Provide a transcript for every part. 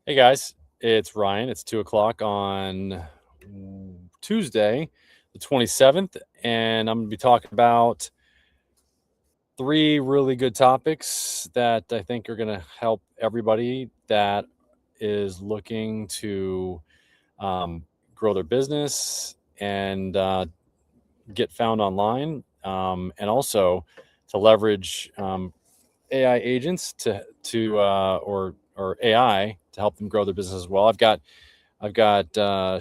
Hey guys, it's Ryan. It's 2 o'clock on Tuesday, the 27th, and I'm going to be talking about three really good topics that I think are going to help everybody that is looking to grow their business and get found online, and also to leverage AI agents or AI to help them grow their business as well. I've got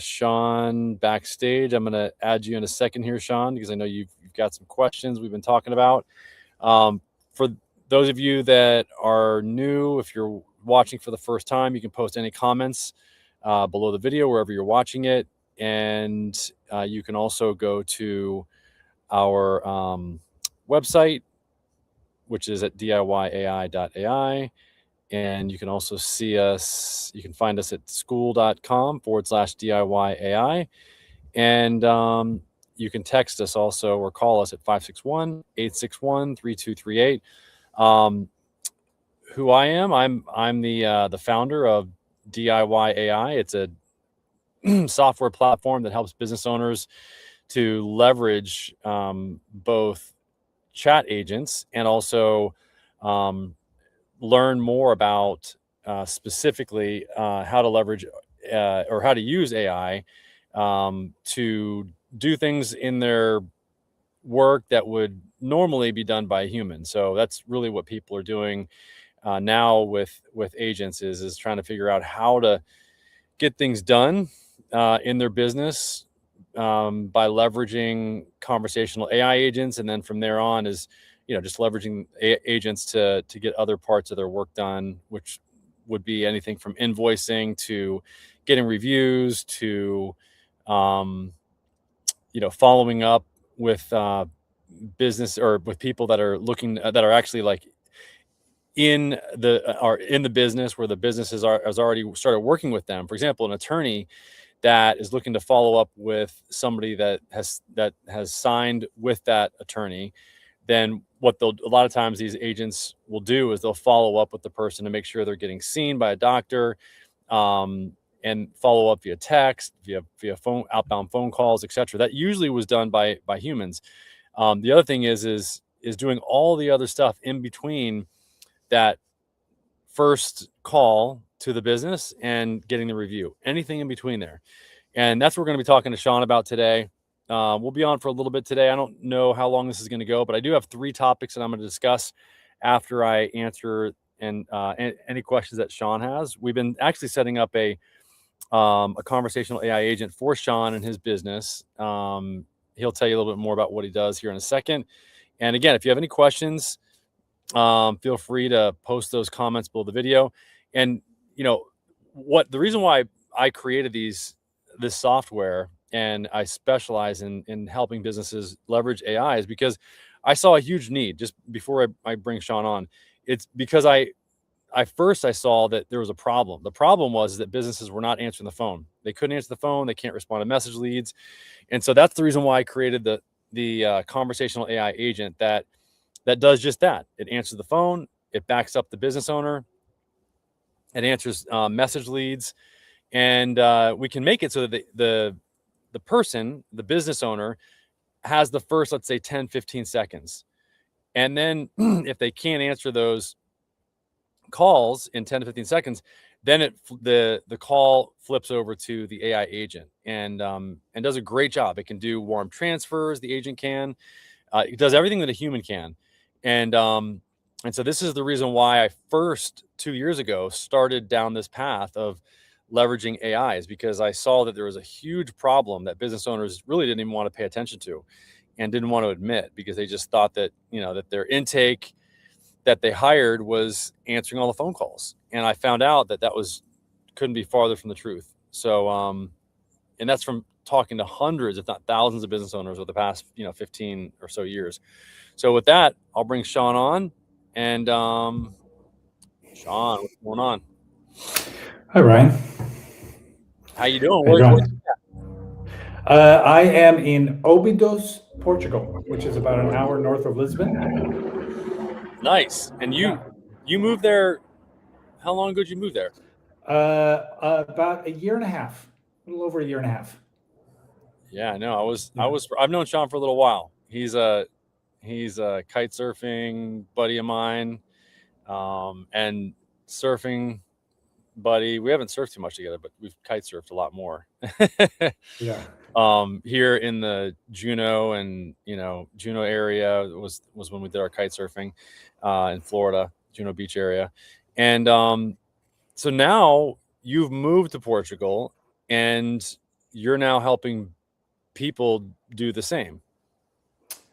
Sean backstage. I'm going to add you in a second here, Sean, because I know you've got some questions we've been talking about. For those of you that are new, if you're watching for the first time, you can post any comments below the video, wherever you're watching it. And you can also go to our website, which is at diyai.ai. And you can also see us, you can find us at school.com/DIY-AI. And you can text us also or call us at 561-861-3238. Who I am, I'm the founder of DIY AI. It's a software platform that helps business owners to leverage both chat agents and also learn more about specifically how to leverage or how to use AI to do things in their work that would normally be done by a human. So that's really what people are doing now with agents is trying to figure out how to get things done in their business by leveraging conversational AI agents, and then from there on is just leveraging agents to get other parts of their work done, which would be anything from invoicing to getting reviews to following up with business or with people that are looking that are actually like in the business where the business has already started working with them. For example, an attorney that is looking to follow up with somebody that has signed with that attorney, then what a lot of times these agents will do is they'll follow up with the person to make sure they're getting seen by a doctor, and follow up via text, via phone, outbound phone calls, etc. That usually was done by humans. The other thing is doing all the other stuff in between that first call to the business and getting the review, anything in between there. And that's what we're going to be talking to Sean about today. We'll be on for a little bit today. I don't know how long this is going to go, but I do have three topics that I'm going to discuss after I answer any questions that Sean has. We've been actually setting up a conversational AI agent for Sean and his business. He'll tell you a little bit more about what he does here in a second. And again, if you have any questions, feel free to post those comments below the video. And the reason why I created this software and I specialize in helping businesses leverage AI is because I saw a huge need. Just before I bring Sean on, it's because I saw that there was a problem. The problem was that businesses were not answering the phone. They couldn't answer the phone. They can't respond to message leads. And so that's the reason why I created the conversational AI agent that does just that. It answers the phone. It backs up the business owner. It answers message leads. And we can make it so that the person, the business owner, has the first, let's say, 10, 15 seconds. And then if they can't answer those calls in 10 to 15 seconds, then the call flips over to the AI agent and does a great job. It can do warm transfers. The agent can. It does everything that a human can. And so this is the reason why I first 2 years ago started down this path of leveraging AI, is because I saw that there was a huge problem that business owners really didn't even want to pay attention to and didn't want to admit, because they just thought that, that their intake that they hired was answering all the phone calls. And I found out that couldn't be farther from the truth. So, and that's from talking to hundreds, if not thousands of business owners over the past, 15 or so years. So with that, I'll bring Sean on. And Sean, what's going on? Hi, Ryan. How you doing? How you Where's doing? I am in Óbidos, Portugal, which is about an hour north of Lisbon. nice? And you moved there. How long ago did you move there? About a year and a half, a little over a year and a half. Yeah, no, I've known Sean for a little while. He's a kite surfing buddy of mine, and surfing buddy. We haven't surfed too much together, but we've kite surfed a lot more. Yeah. Here in the Juneau and Juneau area was when we did our kite surfing in Florida, Juneau Beach area, and so now you've moved to Portugal and you're now helping people do the same.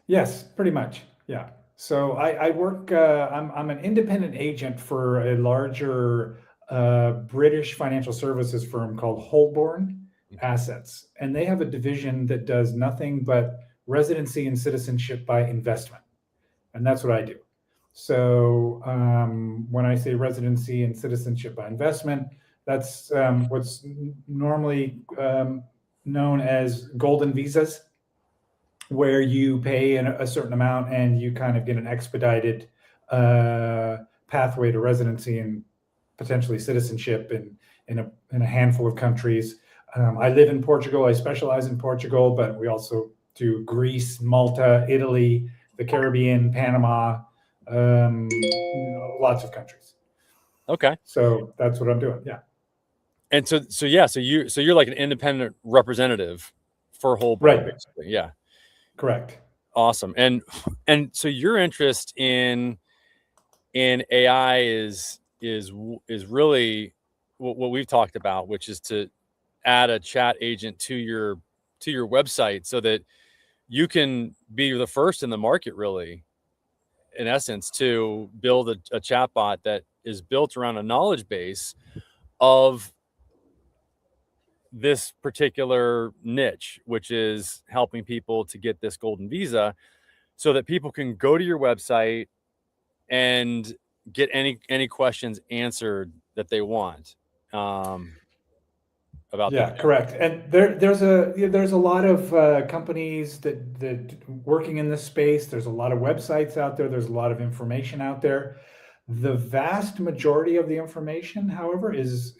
Yes, pretty much. Yeah. So I work. I'm an independent agent for a larger British financial services firm called Holborn Assets, and they have a division that does nothing but residency and citizenship by investment, and that's what I do. So when I say residency and citizenship by investment, that's what's normally known as golden visas, where you pay a certain amount and you kind of get an expedited pathway to residency and potentially citizenship in a handful of countries. I live in Portugal. I specialize in Portugal, but we also do Greece, Malta, Italy, the Caribbean, Panama, lots of countries. Okay. So that's what I'm doing. Yeah. And so you're like an independent representative for Holborn, Right. basically. Yeah. Correct. Awesome. And so your interest in AI is really what we've talked about, which is to add a chat agent to your website so that you can be the first in the market, really, in essence, to build a chatbot that is built around a knowledge base of this particular niche, which is helping people to get this golden visa, so that people can go to your website and get any questions answered that they want about Yeah, correct. And there's a lot of companies that working in this space. There's a lot of websites out there. There's a lot of information out there. The vast majority of the information, however, is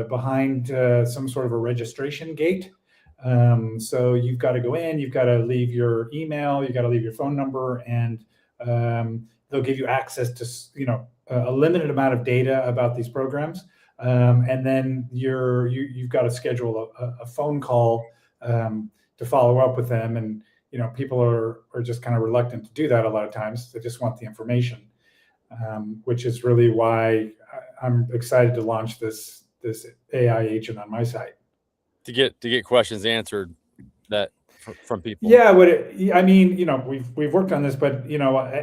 behind some sort of a registration gate. So you've got to go in, you've got to leave your email, you've got to leave your phone number, and they'll give you access to a limited amount of data about these programs. And then you've got to schedule a phone call to follow up with them. And people are just kind of reluctant to do that a lot of times. They just want the information, which is really why I'm excited to launch this AI agent on my site. To get questions answered that from people. Yeah, we've worked on this, but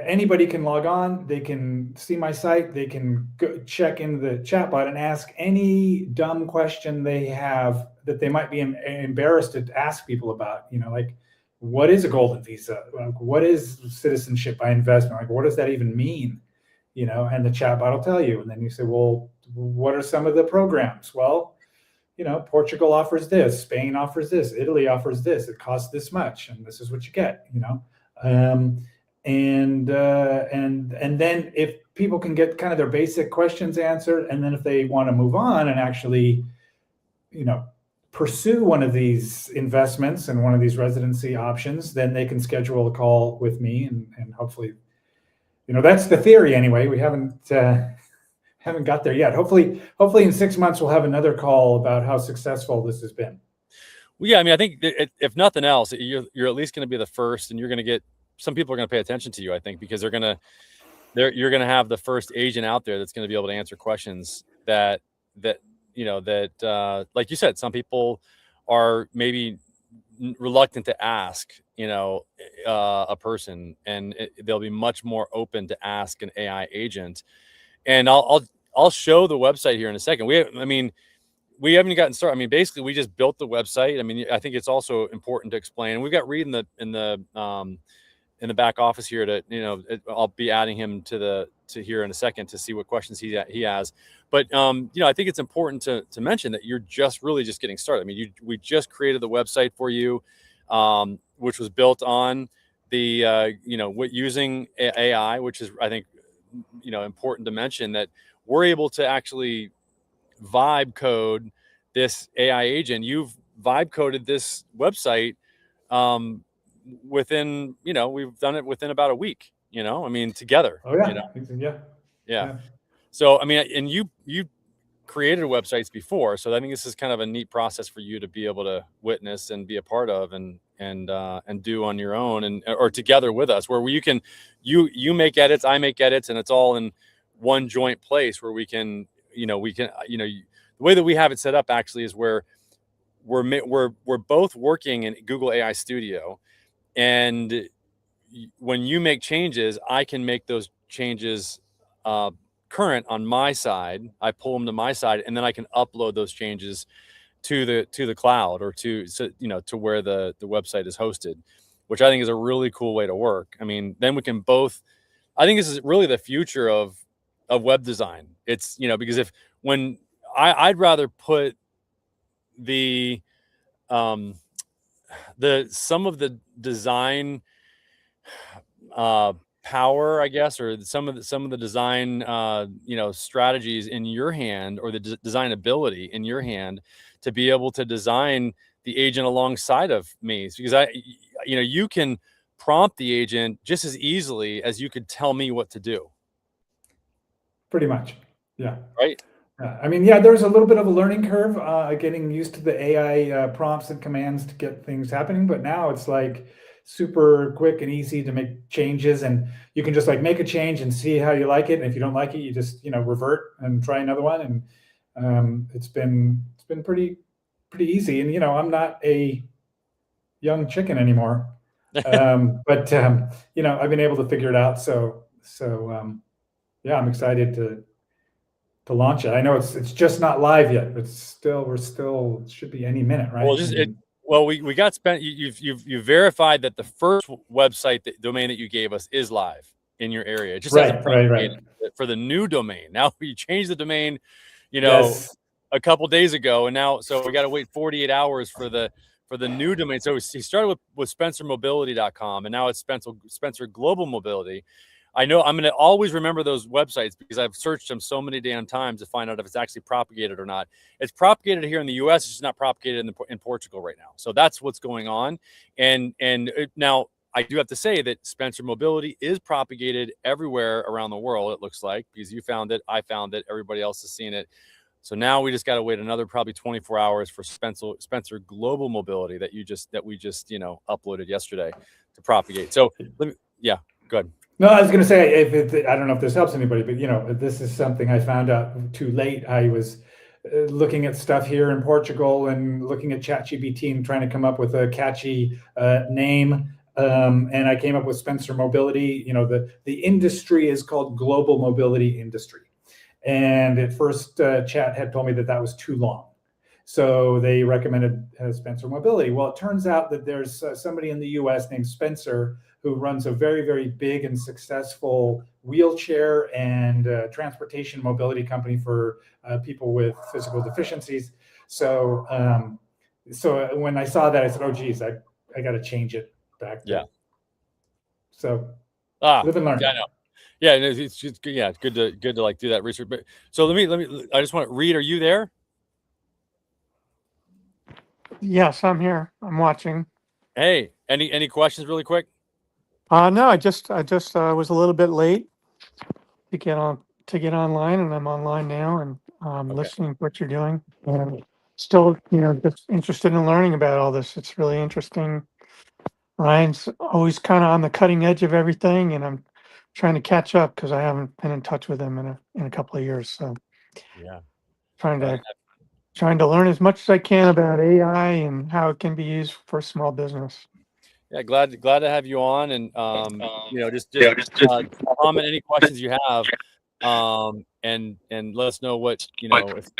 anybody can log on. They can see my site. They can go check into the chatbot and ask any dumb question they have that they might be embarrassed to ask people about. Like, what is a golden visa? Like, what is citizenship by investment? Like, what does that even mean? And the chatbot will tell you. And then you say, well, what are some of the programs? Well, Portugal offers this, Spain offers this, Italy offers this. It costs this much, and this is what you get. And then if people can get kind of their basic questions answered, and then if they want to move on and actually, pursue one of these investments and one of these residency options, then they can schedule a call with me, and hopefully, that's the theory anyway. We haven't got there yet. Hopefully in 6 months we'll have another call about how successful this has been. Well, yeah, I mean, I think if nothing else, you're at least going to be the first, and you're going to get some people are going to pay attention to you. I think because you're going to have the first agent out there that's going to be able to answer questions that like you said, some people are maybe reluctant to ask a person, and they'll be much more open to ask an AI agent. And I'll show the website here in a second. We haven't gotten started. I mean, basically, we just built the website. I mean, I think it's also important to explain. We've got Reed in the back office here to I'll be adding him to here in a second to see what questions he has. But I think it's important to mention that you're really just getting started. I mean, we just created the website for you, which was built on the using AI, which is, I think, important to mention that we're able to actually vibe code this AI agent. You've vibe coded this website within, we've done it within about a week, I mean, together. Oh yeah. Yeah. Yeah. So, I mean, and you created websites before, so I think this is kind of a neat process for you to be able to witness and be a part of, and do on your own, and or together with us, where you can you make edits, I make edits, and it's all in one joint place where we can the way that we have it set up actually is where we're both working in Google AI Studio, and when you make changes, I can make those changes current on my side. I pull them to my side, and then I can upload those changes to the cloud, or to where the website is hosted, which I think is a really cool way to work. I mean, then we can both. I think this is really the future of web design. It's because I'd rather put the some of the design power, I guess, or some of the design strategies in your hand, or the design ability in your hand, to be able to design the agent alongside of me, because you can prompt the agent just as easily as you could tell me what to do. Pretty much. Yeah. Right. I mean, yeah, there's a little bit of a learning curve, getting used to the AI prompts and commands to get things happening. But now it's like super quick and easy to make changes, and you can just like make a change and see how you like it. And if you don't like it, you just revert and try another one. And it's been pretty easy. And I'm not a young chicken anymore, but I've been able to figure it out. So yeah, I'm excited to launch it. I know it's just not live yet, but we're still it should be any minute, right? Well, we got spent. You've verified that the first website domain that you gave us is live in your area. It just hasn't propagated for the new domain. Now you changed the domain, Yes. a couple days ago, and now we got to wait 48 hours for the new domain. So he started with SpencerMobility.com, and now it's Spencer Global Mobility. I know I'm going to always remember those websites because I've searched them so many damn times to find out if it's actually propagated or not. It's propagated here in the U.S. It's just not propagated in Portugal right now. So that's what's going on. And now I do have to say that Spencer Mobility is propagated everywhere around the world, it looks like, because you found it, I found it, everybody else has seen it. So now we just got to wait another probably 24 hours for Spencer Global Mobility that we just uploaded yesterday to propagate. So go ahead. No, I was going to say, I don't know if this helps anybody, but this is something I found out too late. I was looking at stuff here in Portugal and looking at ChatGPT and trying to come up with a catchy name. And I came up with Spencer Mobility. The industry is called Global Mobility Industry. And at first, Chat had told me that was too long. So they recommended Spencer Mobility. Well, it turns out that there's somebody in the US named Spencer who runs a very, very big and successful wheelchair and transportation mobility company for people with physical deficiencies. So when I saw that, I said, oh, geez, I got to change it back there. Yeah. So live and learn. Yeah, I know. Yeah, it's just, it's good to like do that research. But so let me. I just want to read. Are you there? Yes, I'm here. I'm watching. Hey, any questions really quick? No, I just was a little bit late to get online, and I'm online now, and listening to what you're doing, and still, just interested in learning about all this. It's really interesting. Ryan's always kind of on the cutting edge of everything, and I'm trying to catch up because I haven't been in touch with him in a couple of years. So yeah, trying to learn as much as I can about AI and how it can be used for small business. Yeah, glad to have you on, and just comment any questions you have, and let us know what if you've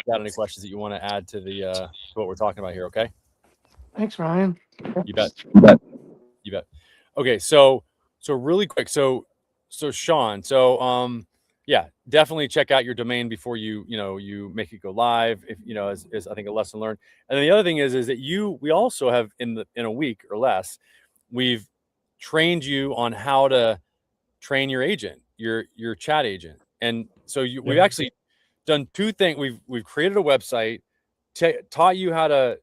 got any questions that you want to add to the to what we're talking about here. Okay. Thanks, Ryan. You bet. You bet. Okay, so really quick, so Sean, yeah, definitely check out your domain before you make it go live. If is I think a lesson learned. And then the other thing is that we also have in a week or less, we've trained you on how to train your agent, your chat agent. And so we've actually done two things. We've created a website, taught you how to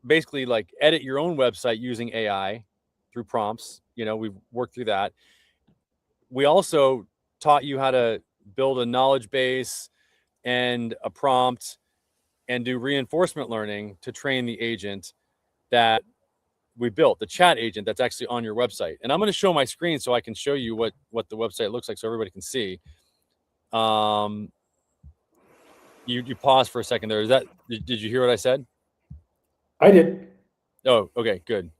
basically like edit your own website using AI through prompts. You know, we've worked through that. We also taught you how to build a knowledge base and a prompt and do reinforcement learning to train the agent that we built, the chat agent that's actually on your website. And I'm going to show my screen so I can show you what the website looks like so everybody can see. You paused for a second there. Did you hear what I said? I did. Oh, okay, good.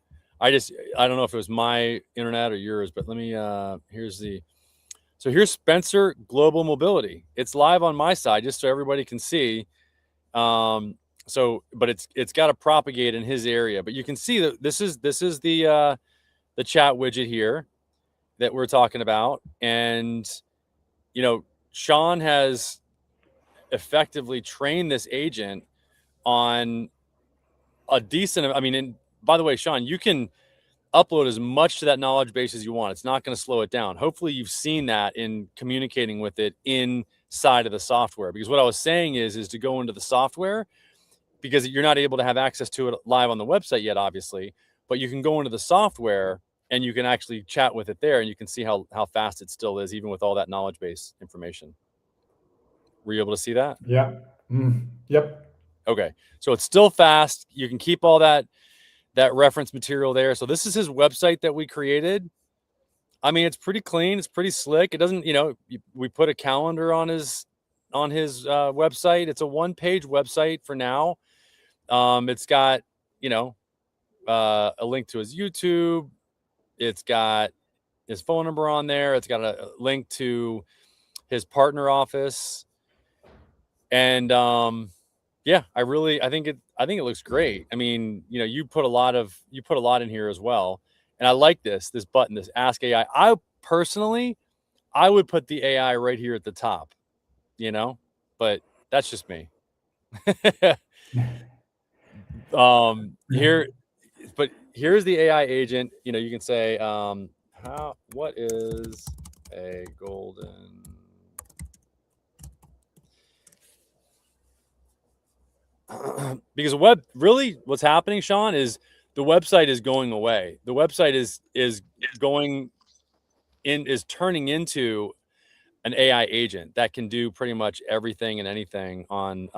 I don't know if it was my internet or yours, but let me, so here's Spencer Global Mobility. It's live on my side just so everybody can see. But it's got to propagate in his area, but you can see that this is the chat widget here that we're talking about. And, you know, Sean has effectively trained this agent on a decent, I mean, and by the way, Sean, you can upload as much to that knowledge base as you want. It's not going to slow it down. Hopefully you've seen that in communicating with it inside of the software, because what I was saying is to go into the software, because you're not able to have access to it live on the website yet, obviously, but you can go into the software and you can actually chat with it there, and you can see how fast it still is, even with all that knowledge base information. Were you able to see that? Yeah. Yep. Okay. So it's still fast. You can keep all that reference material there. So this is his website that we created. I mean, it's pretty clean. It's pretty slick. It doesn't, we put a calendar on his website. It's a one-page website for now. It's got, a link to his YouTube. It's got his phone number on there. It's got a link to his partner office. And yeah, I think it looks great. I mean, you put a lot in here as well. And I like this button, this Ask AI. I would put the AI right here at the top, but that's just me. Here's the AI agent. You can say, what is a golden, because what's happening, Sean, is the website is going away. The website is turning into an AI agent that can do pretty much everything and anything on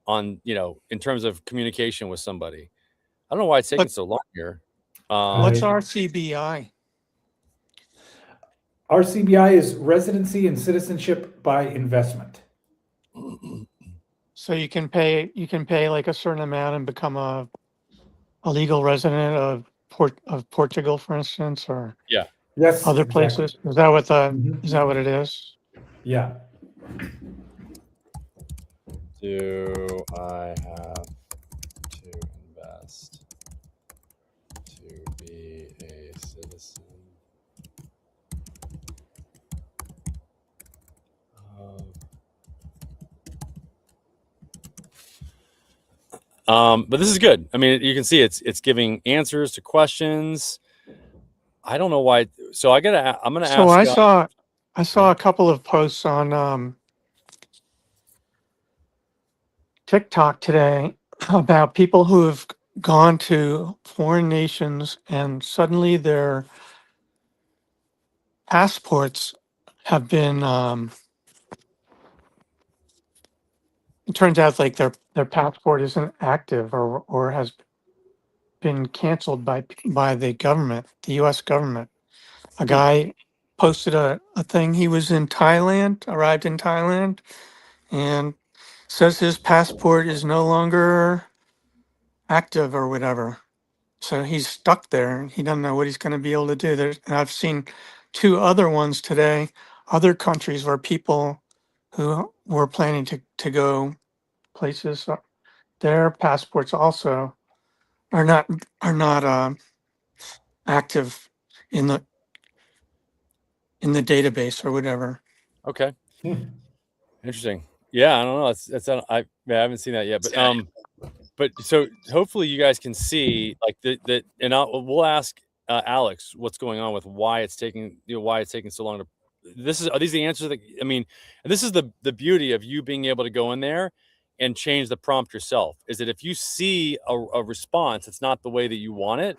in terms of communication with somebody. I don't know why it's taking so long here. What's RCBI? RCBI is residency and citizenship by investment. So you can pay like a certain amount and become a legal resident of Portugal, for instance, or Yes, other places. Is that what is that what it is? Yeah. Do I have to invest to be a citizen of... But this is good. I mean, you can see it's giving answers to questions. I don't know why. So I'm gonna ask. So I saw a couple of posts on TikTok today about people who have gone to foreign nations and suddenly their passports have been it turns out like their passport isn't active or has been canceled by the government, the US government. A guy posted a thing. He was in Thailand, arrived in Thailand, and says his passport is no longer active or whatever. So he's stuck there. He doesn't know what he's going to be able to do. And I've seen two other ones today, other countries where people who were planning to go places, their passports also are not active in the database or whatever. Okay. Interesting. Yeah, I don't know. I haven't seen that yet, but so hopefully you guys can see like and we'll ask Alex what's going on with why it's taking so long these are the answers that, I mean, and this is the beauty of you being able to go in there and change the prompt yourself, is that if you see a response that's not the way that you want it,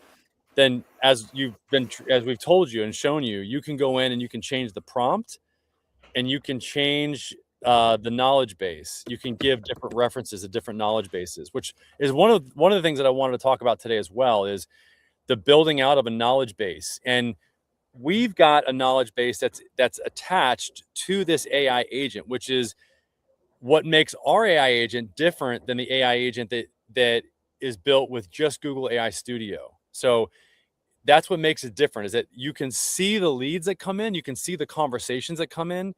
then as we've told you and shown you, you can go in and you can change the prompt, and you can change the knowledge base. You can give different references to different knowledge bases, which is one of the things that I wanted to talk about today as well, is the building out of a knowledge base. And we've got a knowledge base that's attached to this AI agent, which is what makes our AI agent different than the AI agent that is built with just Google AI Studio. So that's what makes it different, is that you can see the leads that come in, you can see the conversations that come in,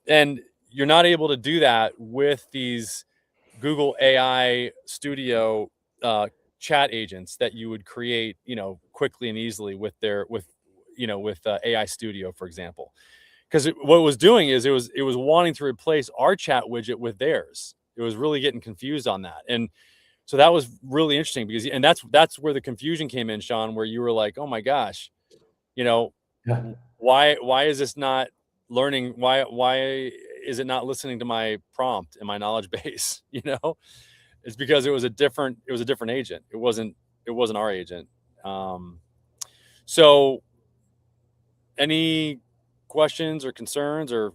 and you're not able to do that with these Google AI Studio chat agents that you would create, quickly and easily with AI Studio, for example. Because what it was doing is it was wanting to replace our chat widget with theirs. It was really getting confused on that, and so that was really interesting, because that's where the confusion came in, Sean, where you were like, oh my gosh, Yeah. why is this not learning? Why is it not listening to my prompt and my knowledge base? It's because it was a different agent. It wasn't our agent. So any questions or concerns or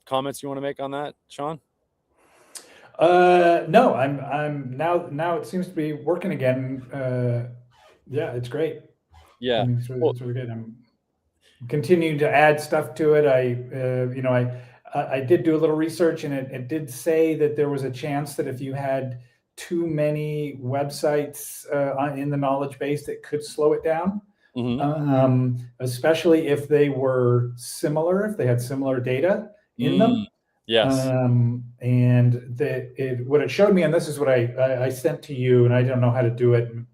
comments you want to make on that, Sean? No, I'm now it seems to be working again. Yeah, it's great. Yeah. I mean, it's really good. I'm continuing to add stuff to it. I did do a little research, and it did say that there was a chance that if you had too many websites in the knowledge base, that could slow it down. Especially if they were similar, if they had similar data in them. Yes. And what it showed me, and this is what I sent to you, and I don't know how to do it. And,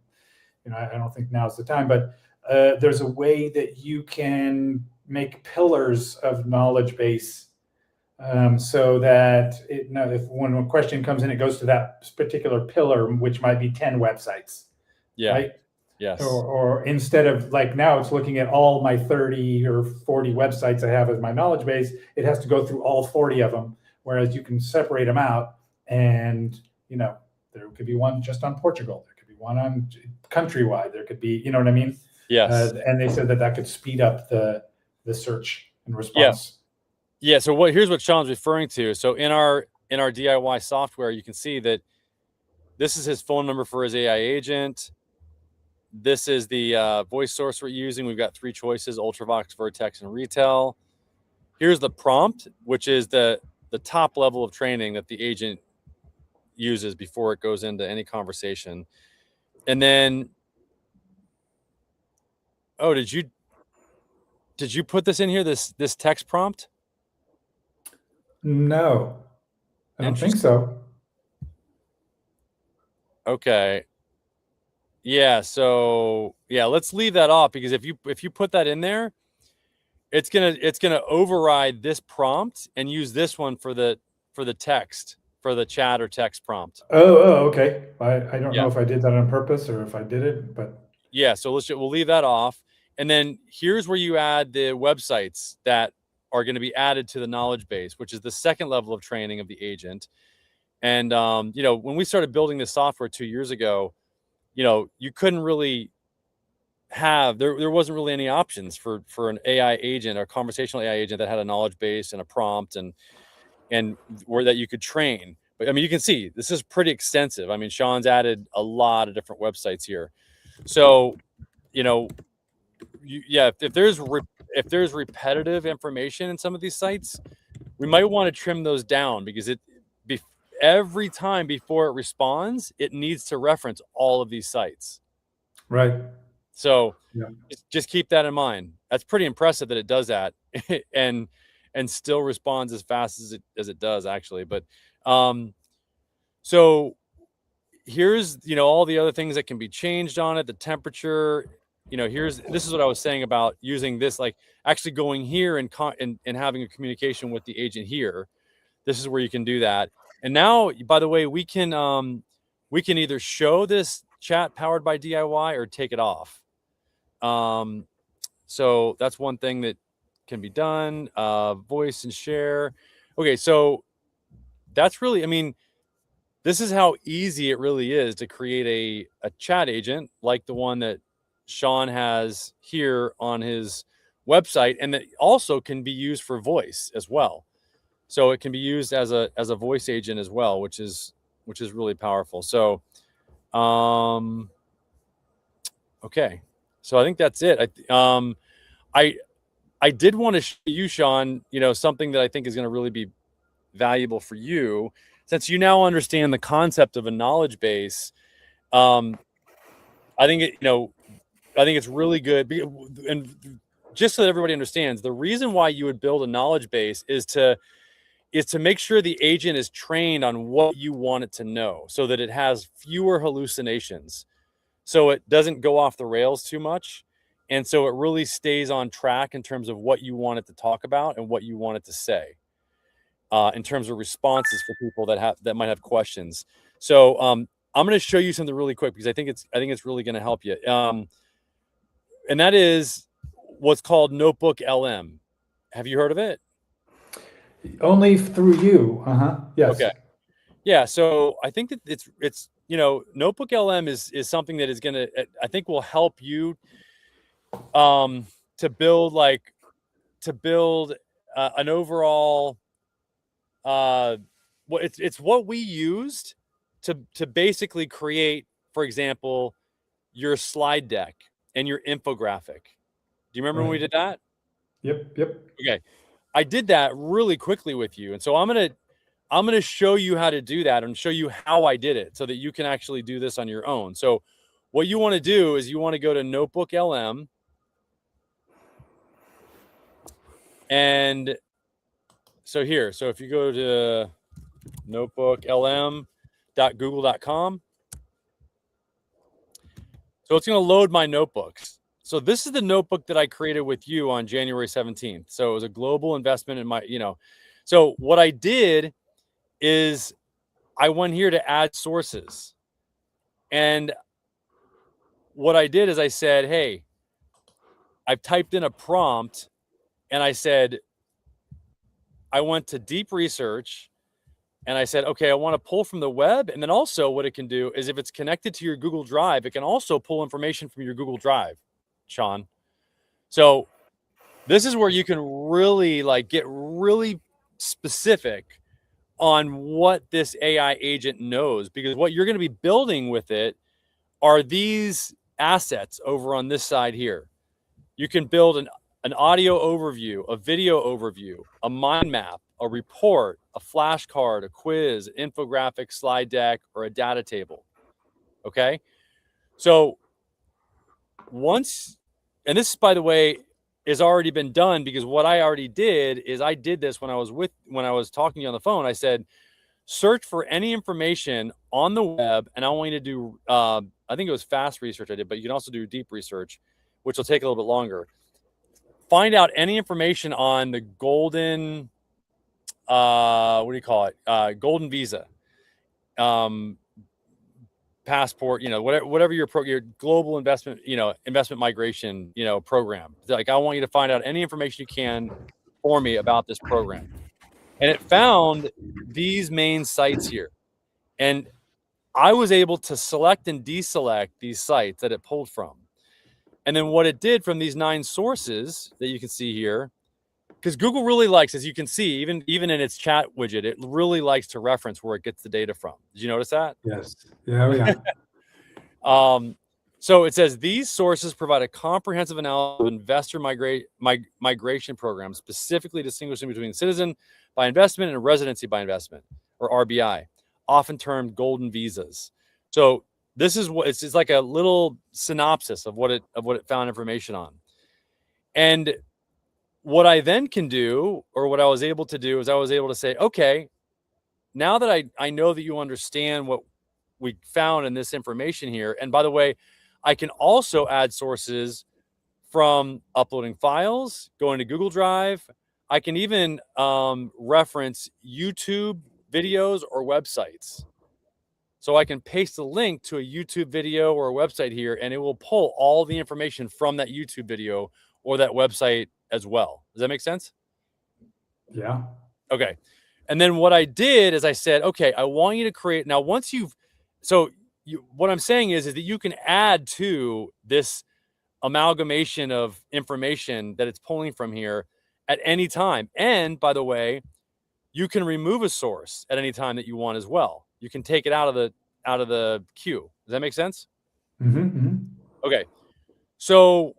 I don't think now's the time, but there's a way that you can make pillars of knowledge base, so that if when a question comes in, it goes to that particular pillar, which might be 10 websites. Yeah. Right. Yes. Or instead of, like, now it's looking at all my 30 or 40 websites I have as my knowledge base, it has to go through all 40 of them. Whereas you can separate them out, and, there could be one just on Portugal. There could be one on countrywide. There could be, you know what I mean? Yes. And they said that could speed up the search and response. Yeah. So here's what Sean's referring to. So in our DIY software, you can see that this is his phone number for his AI agent. This is the voice source we're using. We've got 3 choices: Ultravox, Vertex, and Retail. Here's the prompt, which is the top level of training that the agent uses before it goes into any conversation. And then, oh, did you put this in here, this text prompt? No, I don't think so. Okay. Yeah. So yeah, let's leave that off, because if you put that in there, it's gonna override this prompt and use this one for the text, for the chat or text prompt. Oh, okay. I don't know if I did that on purpose or if I did it, but yeah. So we'll leave that off, and then here's where you add the websites that are going to be added to the knowledge base, which is the second level of training of the agent. And when we started building this software 2 years ago, you couldn't really there wasn't really any options for an AI agent or conversational AI agent that had a knowledge base and a prompt and where that you could train. But I mean, you can see this is pretty extensive. I mean, Sean's added a lot of different websites here. So, if there's repetitive information in some of these sites, we might want to trim those down, because every time before it responds, it needs to reference all of these sites. Right. So just keep that in mind. That's pretty impressive that it does that and still responds as fast as it does, actually. But so here's all the other things that can be changed on it. The temperature. This is what I was saying about using this, like actually going here and having a communication with the agent here. This is where you can do that. And now, by the way, we can either show this chat powered by DIY or take it off. So that's one thing that can be done. Voice and share. Okay, so that's really, I mean, this is how easy it really is to create a chat agent like the one that Sean has here on his website, and that also can be used for voice as well. So it can be used as a voice agent as well, which is really powerful. So okay, so I think that's it. I did want to show you, Sean, something that I think is going to really be valuable for you, since you now understand the concept of a knowledge base. I think it's really good, and just so that everybody understands, the reason why you would build a knowledge base is to make sure the agent is trained on what you want it to know, so that it has fewer hallucinations, so it doesn't go off the rails too much, and so it really stays on track in terms of what you want it to talk about and what you want it to say, in terms of responses for people that might have questions. So I'm going to show you something really quick, because I think it's really going to help you. And that is what's called NotebookLM. Have you heard of it? Only through you. Yes. Okay. Yeah. So I think that it's NotebookLM is something that is going to, I think, will help you to build an overall it's what we used to basically create, for example, your slide deck and your infographic. Do you remember when we did that? Yep. Okay. I did that really quickly with you. And so I'm going to show you how to do that and show you how I did it, so that you can actually do this on your own. So what you want to do is you want to go to NotebookLM, and so if you go to notebooklm.google.com, so it's going to load my notebooks. So this is the notebook that I created with you on January 17th. So it was a global investment in my, so what I did is I went here to add sources. And what I did is I said, hey, I've typed in a prompt, and I said, I went to deep research, and I said, okay, I want to pull from the web. And then also what it can do is, if it's connected to your Google Drive, it can also pull information from your Google Drive, Sean. So this is where you can really get really specific on what this AI agent knows, because what you're going to be building with it are these assets over on this side here. You can build an audio overview, a video overview, a mind map, a report, a flashcard, a quiz, an infographic, slide deck, or a data table. Okay. So and this, by the way, has already been done, because what I already did is I did this when I was talking to you on the phone. I said, search for any information on the web, and I want you to do, I think it was fast research I did, but you can also do deep research, which will take a little bit longer. Find out any information on the golden, what do you call it? Golden visa, passport, whatever your global investment, investment migration, program. Like, I want you to find out any information you can for me about this program. And it found these main sites here. And I was able to select and deselect these sites that it pulled from. And then what it did from these 9 sources that you can see here, because Google really likes, as you can see, even in its chat widget, it really likes to reference where it gets the data from. Did you notice that? Yes. Yeah. So it says these sources provide a comprehensive analysis of investor migration programs, specifically distinguishing between citizen by investment and residency by investment, or RBI, often termed golden visas. So this is what it's like, a little synopsis of what it found information on. And what I then can do, or what I was able to do, is I was able to say, okay, now that I know that you understand what we found in this information here, and by the way, I can also add sources from uploading files, going to Google Drive. I can even reference YouTube videos or websites. So I can paste a link to a YouTube video or a website here, and it will pull all the information from that YouTube video or that website as well. Does that make sense? Yeah. Okay. And then what I did is I said, okay, I want you to create. Now, once you've, what I'm saying is that you can add to this amalgamation of information that it's pulling from here at any time. And by the way, you can remove a source at any time that you want as well. You can take it out of the queue. Does that make sense? Okay. So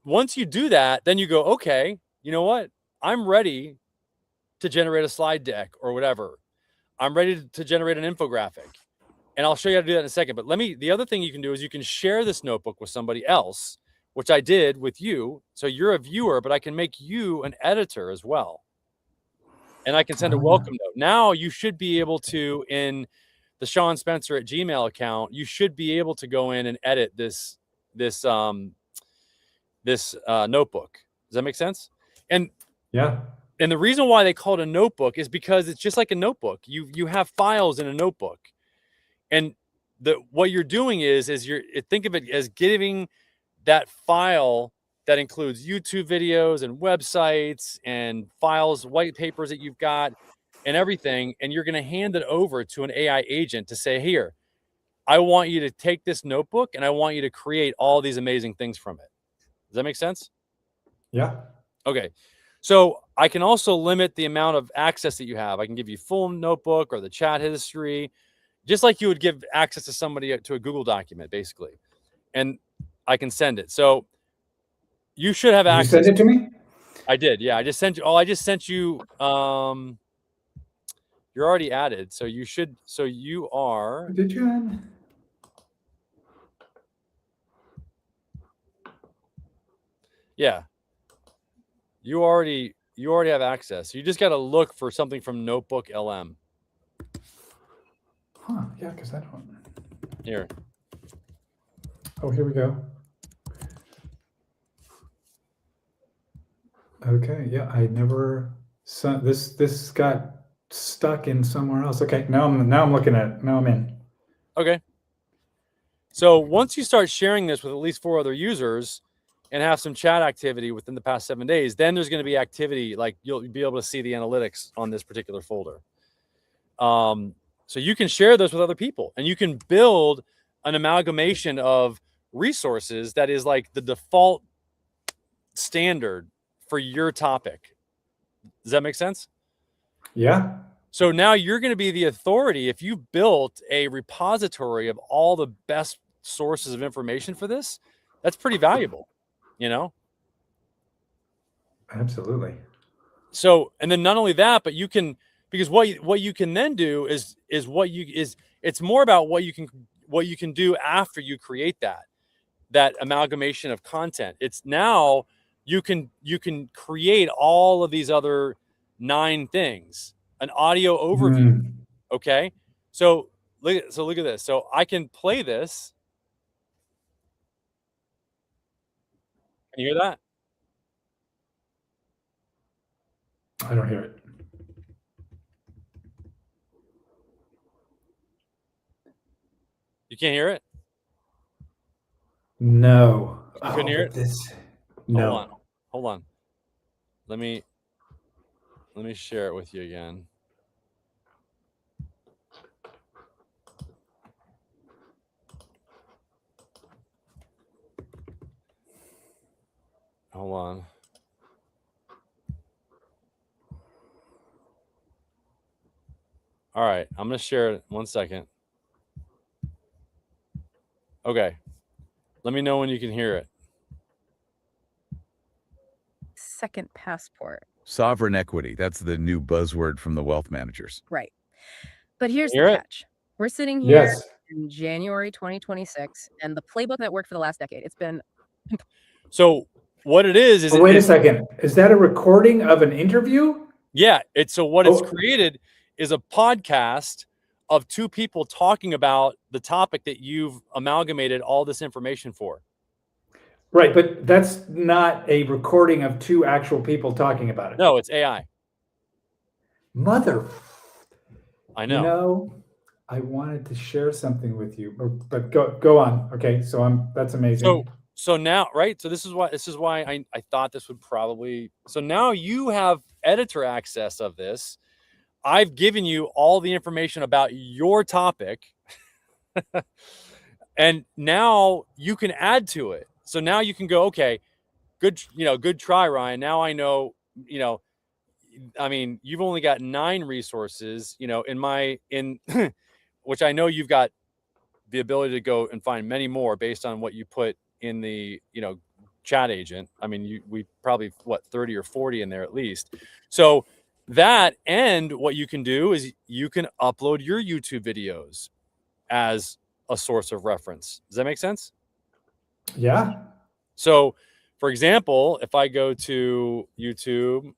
once you do that, then you go, okay, you know what? I'm ready to generate a slide deck or whatever. I'm ready to generate an infographic. And I'll show you how to do that in a second. But the other thing you can do is you can share this notebook with somebody else, which I did with you. So you're a viewer, but I can make you an editor as well. And I can send a welcome note. Now you should be able to, in the Sean Spencer at Gmail account, you should be able to go in and edit this notebook. Does that make sense? And yeah. And the reason why they call it a notebook is because it's just like a notebook. You have files in a notebook. And what you're doing is think of it as giving that file that includes YouTube videos and websites and files, white papers that you've got and everything. And you're going to hand it over to an AI agent to say, here, I want you to take this notebook and I want you to create all these amazing things from it. Does that make sense? Yeah. Okay. So I can also limit the amount of access that you have. I can give you full notebook or the chat history, just like you would give access to somebody to a Google document, basically. And I can send it. So you should have access. You send it to me? I did. Yeah. I just sent you. I just sent you. You're already added. So you should. So you are. Did you? Yeah. You already have access. You just got to look for something from NotebookLM. Huh? Yeah, because I don't. Here. Oh, here we go. Okay. Yeah, I never saw this. This got stuck in somewhere else. Okay. Now I'm looking at it. Now I'm in. Okay. So once you start sharing this with at least 4 other users and have some chat activity within the past 7 days, then there's going to be activity, like you'll be able to see the analytics on this particular folder. So you can share this with other people and you can build an amalgamation of resources that is like the default standard for your topic. Does that make sense? Yeah. So now you're going to be the authority. If you built a repository of all the best sources of information for this, that's pretty valuable, you know? Absolutely. So, and then not only that, but you can, because what you can then do is it's more about what you can do after you create that amalgamation of content. It's now you can create all of these other 9 things, an audio overview. Okay. So look at this. So I can play this. Can you hear that? I don't hear it. You can't hear it? No. You couldn't hear it? No. Hold on. Let me share it with you again. Hold on. All right, I'm going to share it. 1 second. Okay. Let me know when you can hear it. Second passport. Sovereign equity. That's the new buzzword from the wealth managers. Right. But here's Hear the it? catch. We're sitting here Yes. in January 2026, and the playbook that worked for the last decade, it's been. So what it is Oh, wait a second. Is that a recording of an interview? Yeah. It's created is a podcast of 2 people talking about the topic that you've amalgamated all this information for. Right, but that's not a recording of 2 actual people talking about it. No, it's AI. Mother. I know. You know, I wanted to share something with you, but go on. Okay, so that's amazing. So now, right? So this is why I thought this would probably. So now you have editor access of this. I've given you all the information about your topic. And now you can add to it. So now you can go, okay, good, good try, Ryan. Now I know, I mean, you've only got 9 resources, in which I know you've got the ability to go and find many more based on what you put in the, chat agent. I mean, we probably 30 or 40 in there at least. So that, and what you can do is you can upload your YouTube videos as a source of reference. Does that make sense? Yeah. So, for example, if I go to YouTube,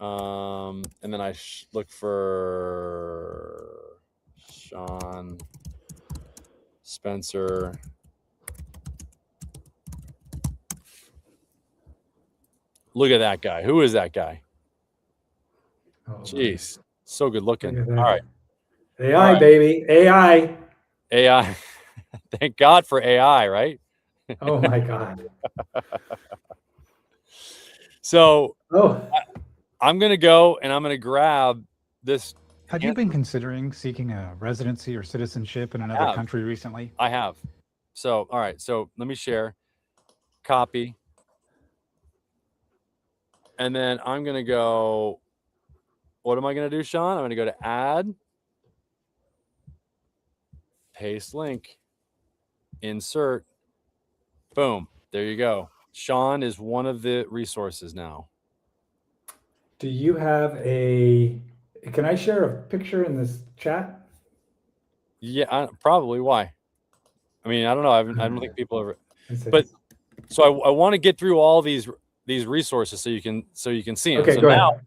and then I look for Sean Spencer. Look at that guy. Who is that guy? Oh, Jeez, so good looking. look at that. All right. AI, All right. baby. AI. AI. Thank God for AI, right? Oh my God. So Oh, I'm going to go and I'm going to grab this. Had you been considering seeking a residency or citizenship in another country recently? I have. So, all right. So let me share. Copy. And then I'm going to go. What am I going to do, Sean? I'm going to go to add. Paste link. Insert. Boom. There you go. Sean is one of the resources now. do you have a, can I share a picture in this chat? Yeah, probably. Why? I mean, I don't know. I don't think people ever. Let's see. But so I want to get through all these resources so you can see them. Okay, so go now, ahead.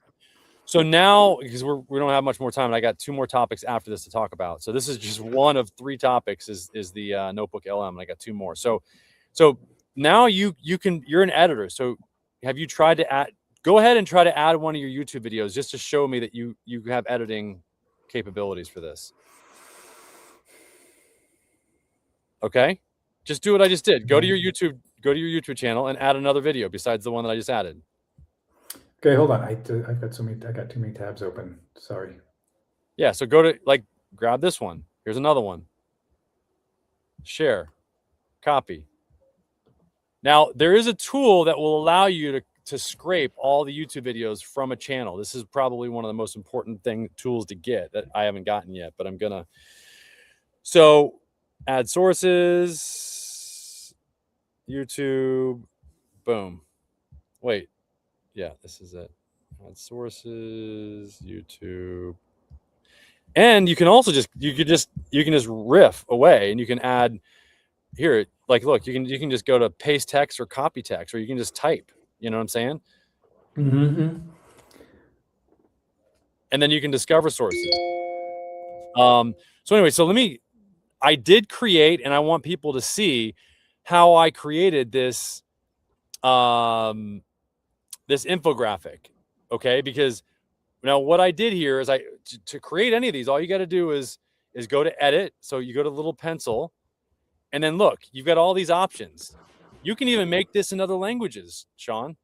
So now, because we don't have much more time, and I got 2 more topics after this to talk about. So this is just one of 3 topics. Is the NotebookLM, and I got 2 more. So now you're an editor. So have you tried to add? Go ahead and try to add one of your YouTube videos just to show me that you have editing capabilities for this. Okay, just do what I just did. Go to your YouTube channel and add another video besides the one that I just added. Okay, hold on. I got too many tabs open. Sorry. Yeah, so go to grab this one. Here's another one. Share, copy. Now there is a tool that will allow you to scrape all the YouTube videos from a channel. This is probably one of the most important tools to get that I haven't gotten yet, but I'm gonna. So add sources, YouTube, boom. Wait. Yeah, this is it. Add sources, YouTube. And you can also just riff away, and you can add here, look, you can just go to paste text or copy text, or you can just type, you know what I'm saying? Mm-hmm. And then you can discover sources. So anyway, I did create, and I want people to see how I created this this infographic, okay? Because now what I did here is to create any of these, all you got to do is go to edit. So you go to little pencil, and then look, you've got all these options. You can even make this in other languages, Sean.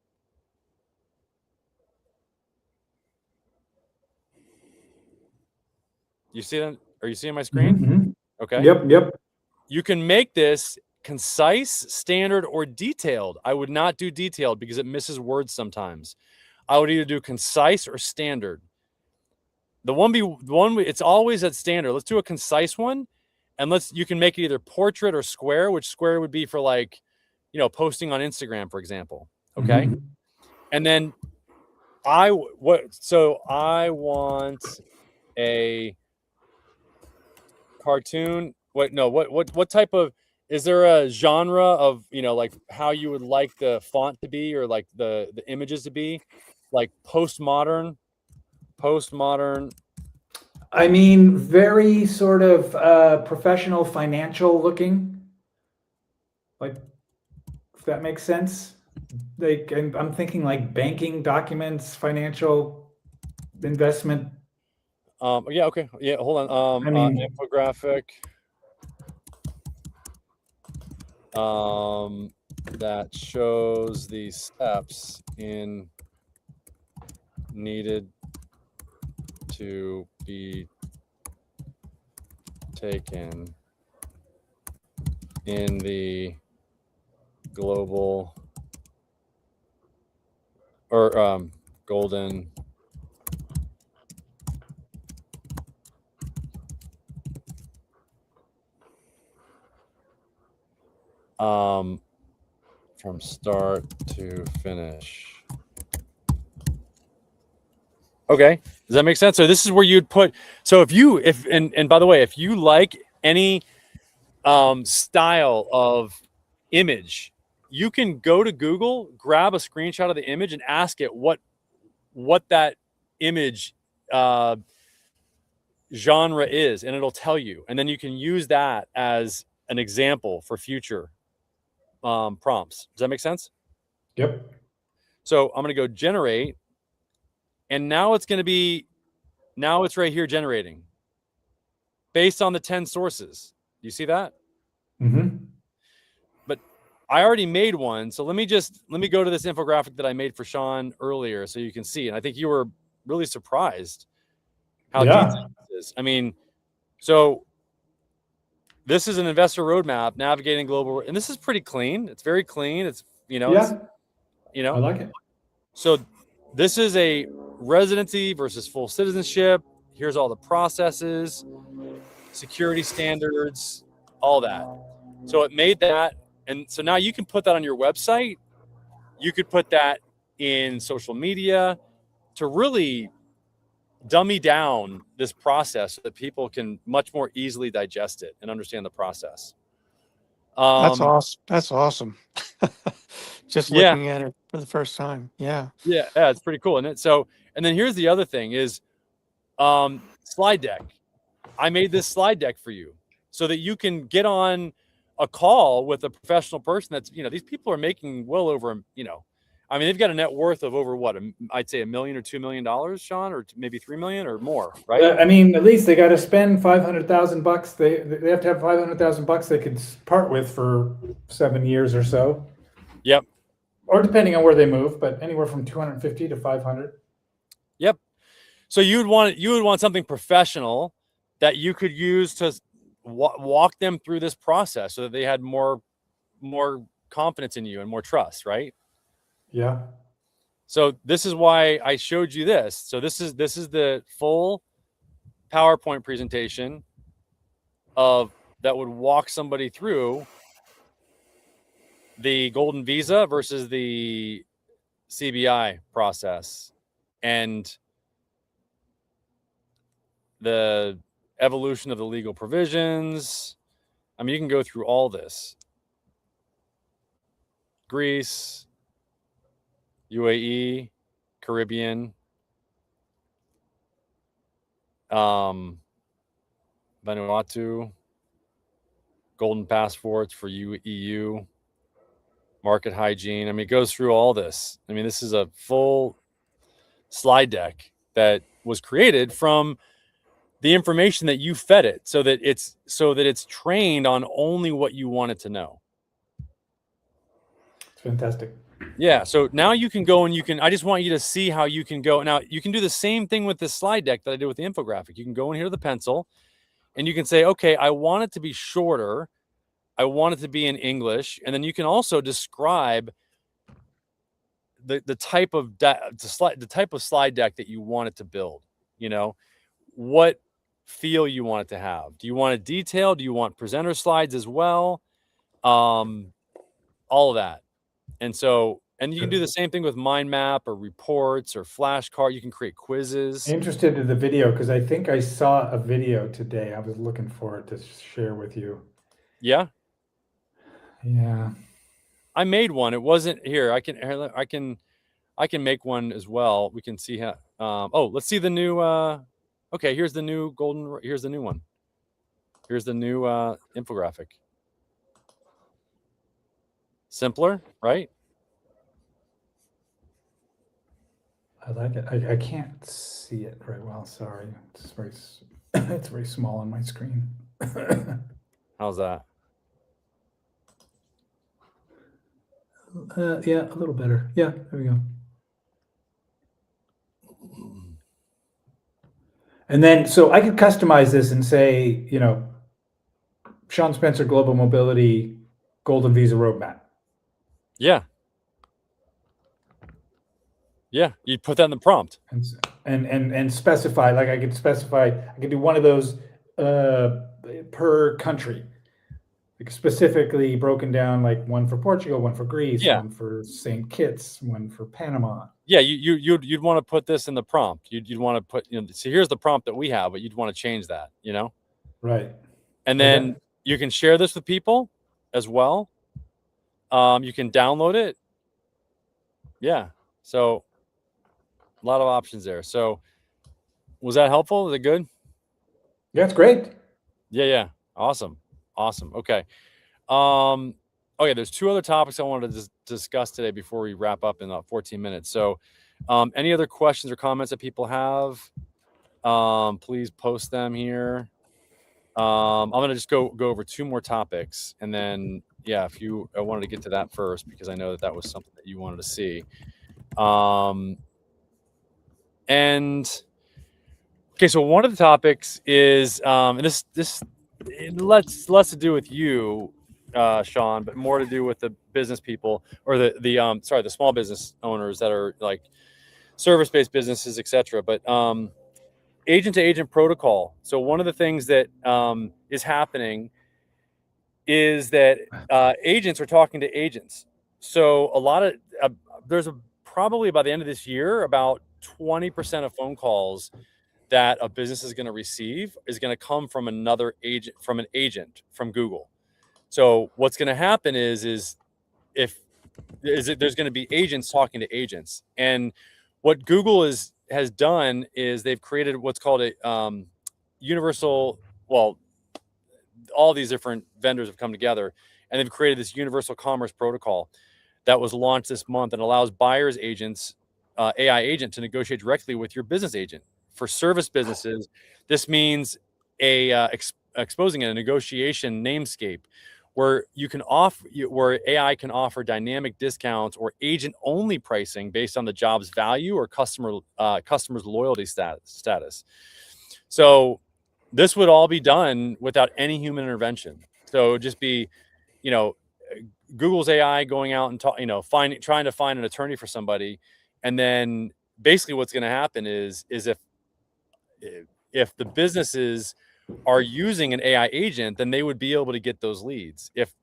You see that? Are you seeing my screen? Mm-hmm. Okay. Yep. You can make this concise, standard, or detailed. I would not do detailed because it misses words sometimes. I would either do concise or standard. It's always at standard. Let's do a concise one, and you can make it either portrait or square, which square would be for posting on Instagram, for example. Okay. Mm-hmm. And then I want a cartoon. What type of, is there a genre of, how you would like the font to be, or the images to be, like postmodern? I mean, very sort of professional, financial looking. Like, if that makes sense. I'm thinking like banking documents, financial investment. Yeah. Okay. Yeah. Hold on. I mean, Infographic. that shows the steps in needed to be taken in the global or golden from start to finish. Okay, does that make sense? So this is where you'd put, so and by the way, if you like any style of image, you can go to Google, grab a screenshot of the image and ask it what that image genre is, and it'll tell you, and then you can use that as an example for future prompts. Does that make sense? Yep. So I'm going to go generate, and now it's right here generating based on the 10 sources. Do you see that? Mm-hmm. But I already made one, so let me go to this infographic that I made for Sean earlier so you can see. And I think you were really surprised how detailed this is. I mean, so this is an investor roadmap navigating global, and this is pretty clean. It's very clean. It's I like it. So this is a residency versus full citizenship. Here's all the processes, security standards, all that. So it made that. And so now you can put that on your website. You could put that in social media to really dummy down this process so that people can much more easily digest it and understand the process. That's awesome. That's awesome. Just looking at it for the first time. Yeah. Yeah, it's pretty cool. And then here's the other thing is slide deck. I made this slide deck for you so that you can get on a call with a professional person that's, these people are making well over, I mean, they've got a net worth of over what, I'd say $1 million or $2 million, Sean, or maybe 3 million or more, right? I mean, at least they got to spend $500,000. They have to have $500,000 they could part with for 7 years or so. Yep. Or depending on where they move, but anywhere from 250 to 500. Yep. So you would want something professional that you could use to walk them through this process so that they had more confidence in you and more trust, right? Yeah. So this is why I showed you this. So this is the full PowerPoint presentation that would walk somebody through the golden visa versus the CBI process and the evolution of the legal provisions. I mean, you can go through all this. Greece, UAE, Caribbean, Vanuatu, golden passports for EU, market hygiene. I mean, it goes through all this. I mean, this is a full slide deck that was created from the information that you fed it so that it's trained on only what you want it to know. It's fantastic. Yeah. So now you can go and I just want you to see how you can go. Now you can do the same thing with this slide deck that I did with the infographic. You can go in here to the pencil and you can say, okay, I want it to be shorter. I want it to be in English. And then you can also describe the type of slide deck that you want it to build. What feel you want it to have. Do you want it detailed? Do you want presenter slides as well? All of that. And you can do the same thing with mind map or reports or flashcard. You can create quizzes. Interested in the video because I think I saw a video today. I was looking for it to share with you. Yeah. Yeah. I made one. It wasn't here. I can make one as well. We can see how. Let's see the new. Okay, here's the new here's the new one. Here's the new infographic. Simpler, right? I like it. I can't see it very well. Sorry. It's very small on my screen. How's that? Yeah, a little better. Yeah, there we go. And then, so I could customize this and say, Sean Spencer Global Mobility Golden Visa Roadmap. Yeah. Yeah, you'd put that in the prompt. And specify, like I could do one of those per country, like specifically broken down, like one for Portugal, one for Greece, Yeah. one for St. Kitts, one for Panama. Yeah, you'd want to put this in the prompt. You'd want to put, so here's the prompt that we have, but you'd want to change that, Right. And then you can share this with people as well. You can download it. Yeah. So a lot of options there. So was that helpful? Was it good? Yeah, it's great. Yeah. Awesome. Okay. Okay, there's two other topics I wanted to discuss today before we wrap up in 14 minutes. So any other questions or comments that people have, please post them here. I'm gonna just go over two more topics, and then I wanted to get to that first because I know that was something that you wanted to see. And okay, so one of the topics is, and this less to do with you, Sean, but more to do with the business people, or the small business owners that are like service-based businesses, etc. But agent-to-agent protocol. So one of the things that is happening is that agents are talking to agents. So a lot of there's probably by the end of this year, about 20% of phone calls that a business is going to receive is going to come from another agent, from Google. So what's going to happen is there's going to be agents talking to agents, and what Google has done is they've created what's called a universal. Well, all these different vendors have come together, and they've created this universal commerce protocol that was launched this month and allows buyers agents, AI agent, to negotiate directly with your business agent. For service businesses, this means exposing a negotiation namescape where where AI can offer dynamic discounts or agent-only pricing based on the job's value or customer's loyalty status. So this would all be done without any human intervention. So it would just be, Google's AI going out and trying to find an attorney for somebody, and then basically what's going to happen is if the businesses are using an AI agent, then they would be able to get those leads. If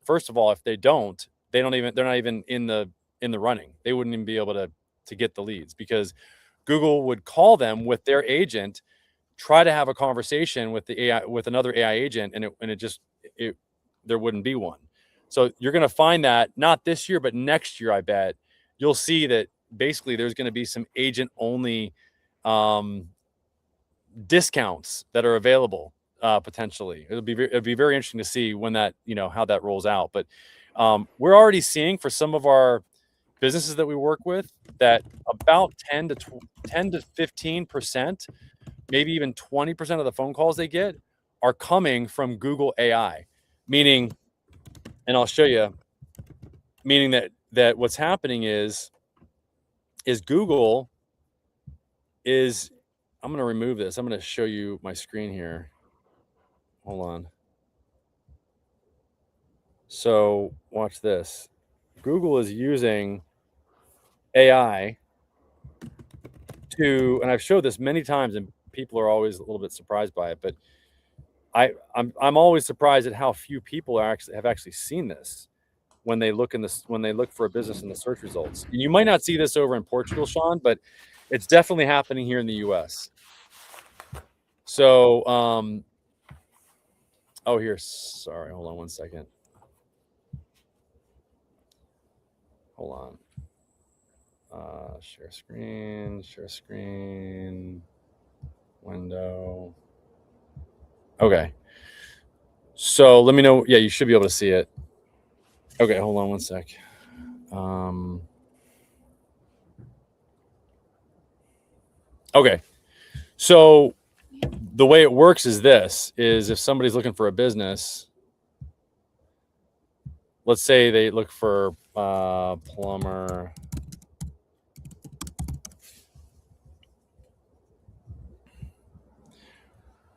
they don't, they're not even in the running. They wouldn't even be able to get the leads, because Google would call them with their agent, try to have a conversation with another AI agent, and there wouldn't be one. So you're going to find that not this year, but next year, I bet you'll see that basically there's going to be some agent only discounts that are available potentially. It'd be very interesting to see when that, how that rolls out. But we're already seeing for some of our businesses that we work with that about 10 to 15%, maybe even 20% of the phone calls they get are coming from Google AI, meaning, and I'll show you, meaning that what's happening is Google is, I'm going to remove this. I'm going to show you my screen here. Hold on. So watch this. Google is using AI and I've showed this many times, and people are always a little bit surprised by it, but I'm always surprised at how few people have actually seen this when they look for a business in the search results. And you might not see this over in Portugal, Sean, but it's definitely happening here in the US. So, here, sorry, hold on one second. Hold on. Share screen, window. Okay. So let me know. Yeah, you should be able to see it. Okay, hold on one sec. Okay. So the way it works is if somebody's looking for a business, let's say they look for plumber.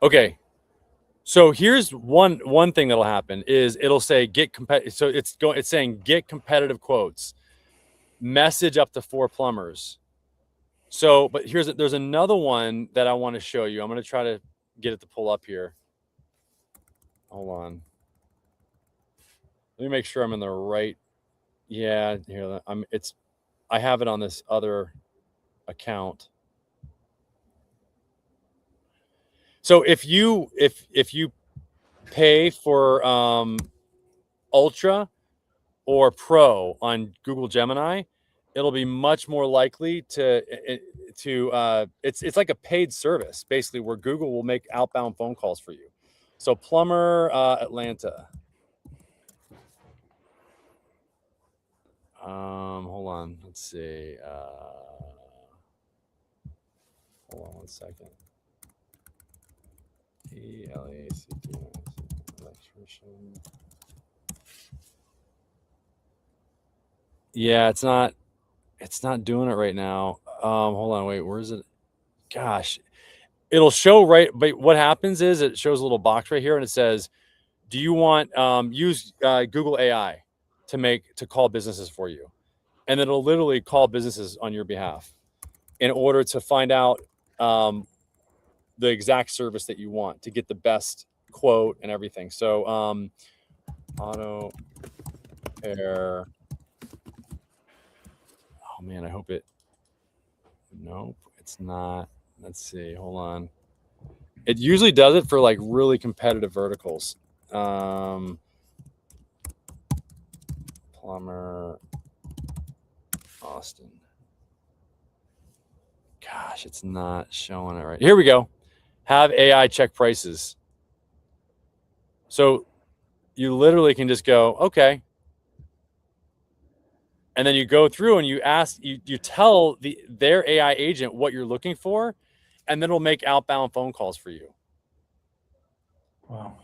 Okay. So here's one thing that'll happen is it'll say get competitive. So it's saying get competitive quotes, message up to 4 plumbers. So, but there's another one that I want to show you. I'm going to try to get it to pull up here. Hold on. Let me make sure I'm in the right. Yeah, here I have it on this other account. So if you pay for Ultra or Pro on Google Gemini, it'll be much more likely it's like a paid service basically, where Google will make outbound phone calls for you. So plumber Atlanta. Hold on, let's see. Hold on one second. ELACT electrician. Yeah, it's not doing it right now. Hold on, wait, where is it? Gosh, it'll show right, but what happens is it shows a little box right here and it says, do you want use Google AI to call businesses for you? And it'll literally call businesses on your behalf in order to find out the exact service that you want to get the best quote and everything. So auto air. Oh man, I hope it. Nope, it's not. Let's see. Hold on. It usually does it for like really competitive verticals. Plumber Austin. Gosh, it's not showing it right. Here we go. Have AI check prices. So you literally can just go, okay. And then you go through and you ask, you tell their AI agent what you're looking for, and then it'll make outbound phone calls for you. Wow.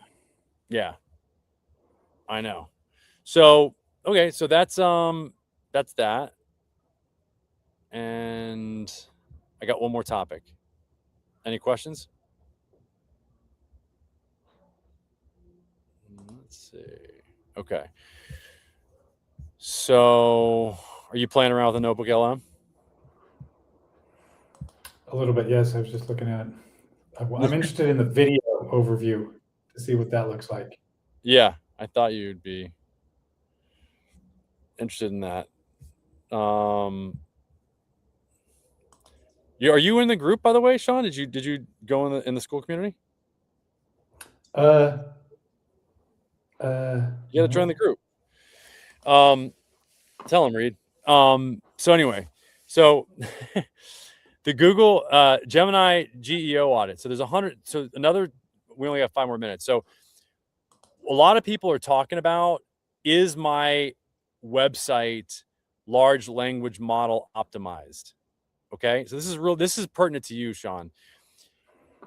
Yeah, I know. So, okay. So that's that. And I got one more topic. Any questions? Let's see. Okay. So, are you playing around with a NotebookLM? A little bit, yes. I was just looking at it. I'm interested in the video overview to see what that looks like. Yeah, I thought you'd be interested in that. Are you in the group, by the way, Sean? Did you go in the school community? You got to join the group. Tell him, Reed. So anyway, so the Google Gemini GEO audit. So there's 100. So we only have 5 more minutes. So a lot of people are talking about, is my website large language model optimized? Okay, so this is pertinent to you, Sean.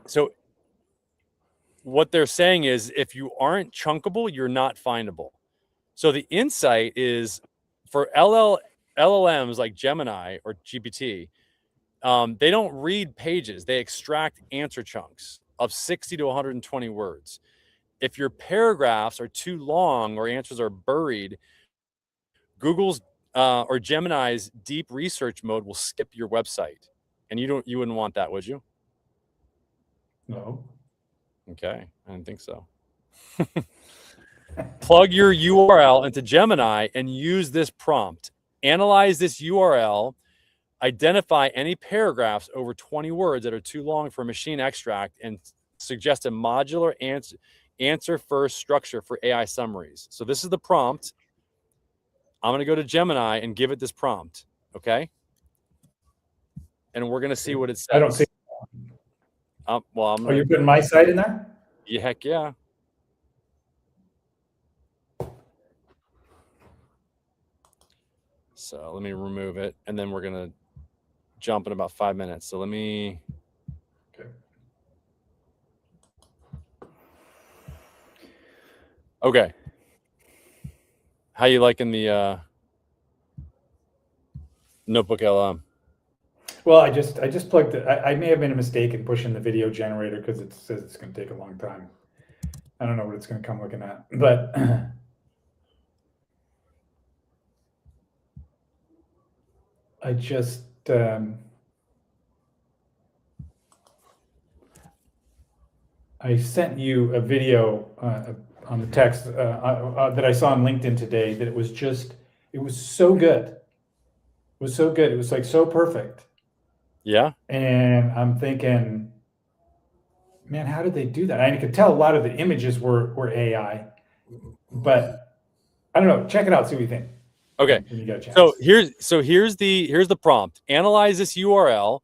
So what they're saying is, if you aren't chunkable, you're not findable. So the insight is for LLMs like Gemini or GPT, they don't read pages. They extract answer chunks of 60 to 120 words. If your paragraphs are too long or answers are buried, Google's or Gemini's deep research mode will skip your website, and you wouldn't want that, would you? No. Okay, I didn't think so. Plug your URL into Gemini and use this prompt. Analyze this URL, identify any paragraphs over 20 words that are too long for machine extract, and suggest a modular answer first structure for AI summaries. So this is the prompt. I'm going to go to Gemini and give it this prompt, okay? And we're going to see what it says. I don't see. Well, I'm Oh, you're putting my site in there? Yeah, heck yeah. So let me remove it, and then we're going to jump in about 5 minutes. So let me. Okay. Okay. How you liking the NotebookLM. Well, I just plugged it. I may have made a mistake in pushing the video generator because it says it's going to take a long time. I don't know what it's going to come looking at, but I just I sent you a video on the text that I saw on LinkedIn today. That it was so good. It was so good. It was like so perfect. Yeah. And I'm thinking, man, how did they do that? I could tell a lot of the images were AI, but I don't know. Check it out. See what you think. Okay. When you get a chance. So here's the prompt. Analyze this URL.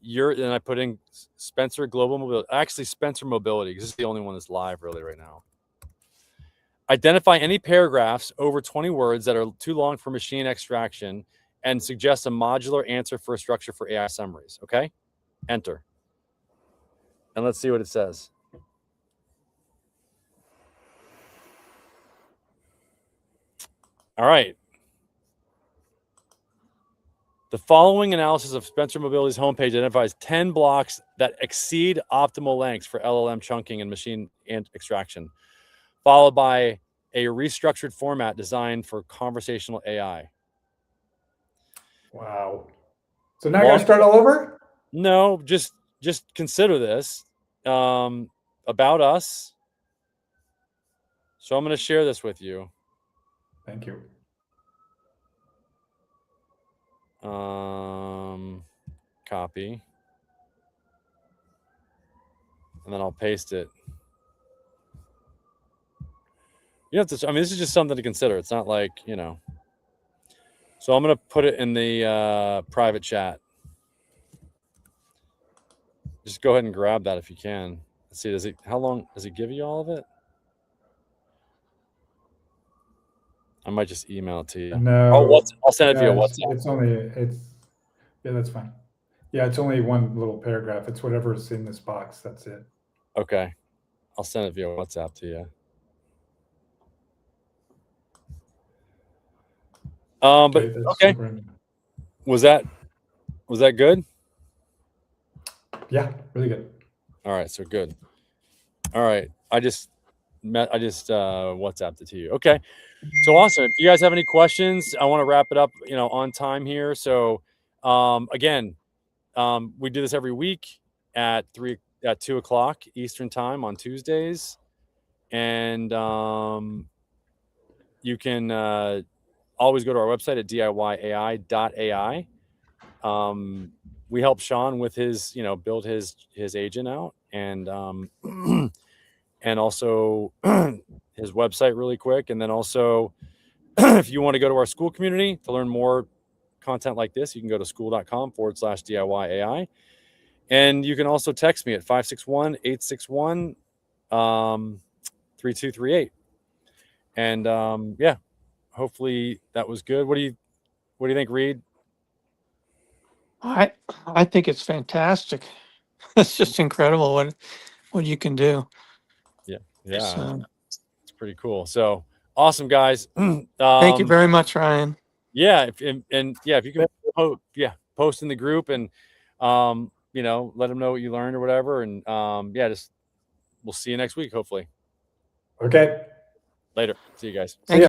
And I put in Spencer Global Mobility. Actually, Spencer Mobility, because this is the only one that's live really right now. Identify any paragraphs over 20 words that are too long for machine extraction and suggest a modular answer for a structure for AI summaries. Okay. Enter. And let's see what it says. All right. The following analysis of Spencer Mobility's homepage identifies 10 blocks that exceed optimal lengths for LLM chunking and machine extraction, followed by a restructured format designed for conversational AI. Wow. So now I got to start all over? No, just consider this about us. So I'm going to share this with you. Thank you. Copy. And then I'll paste it. You have to, I mean, this is just something to consider. It's not like, you know. So I'm going to put it in the private chat. Just go ahead and grab that if you can. Let's see, how long does it give you all of it? I might just email it to you. No. I'll send it via WhatsApp. Yeah, that's fine. Yeah, it's only one little paragraph. It's whatever's in this box. That's it. Okay. I'll send it via WhatsApp to you. But okay. Was that good? Yeah, really good. All right, so good. All right. I just WhatsApped it to you. Okay. So awesome. If you guys have any questions, I want to wrap it up, on time here. So again, we do this every week at 2 o'clock Eastern time on Tuesdays. And you can always go to our website at diyai.ai. We help Sean with his, build his agent out and and also his website really quick. And then also, if you want to go to our school community to learn more content like this, you can go to school.com/DIYAI. And you can also text me at 561-861-3238. And yeah, hopefully that was good. What do you think, Reed? I think it's fantastic. It's just incredible what you can do. Yeah, So, it's pretty cool. So awesome, guys. thank you very much, Ryan. Yeah, if you can, post in the group and let them know what you learned or whatever. And we'll see you next week, hopefully. Okay. Later. See you guys. Thank you.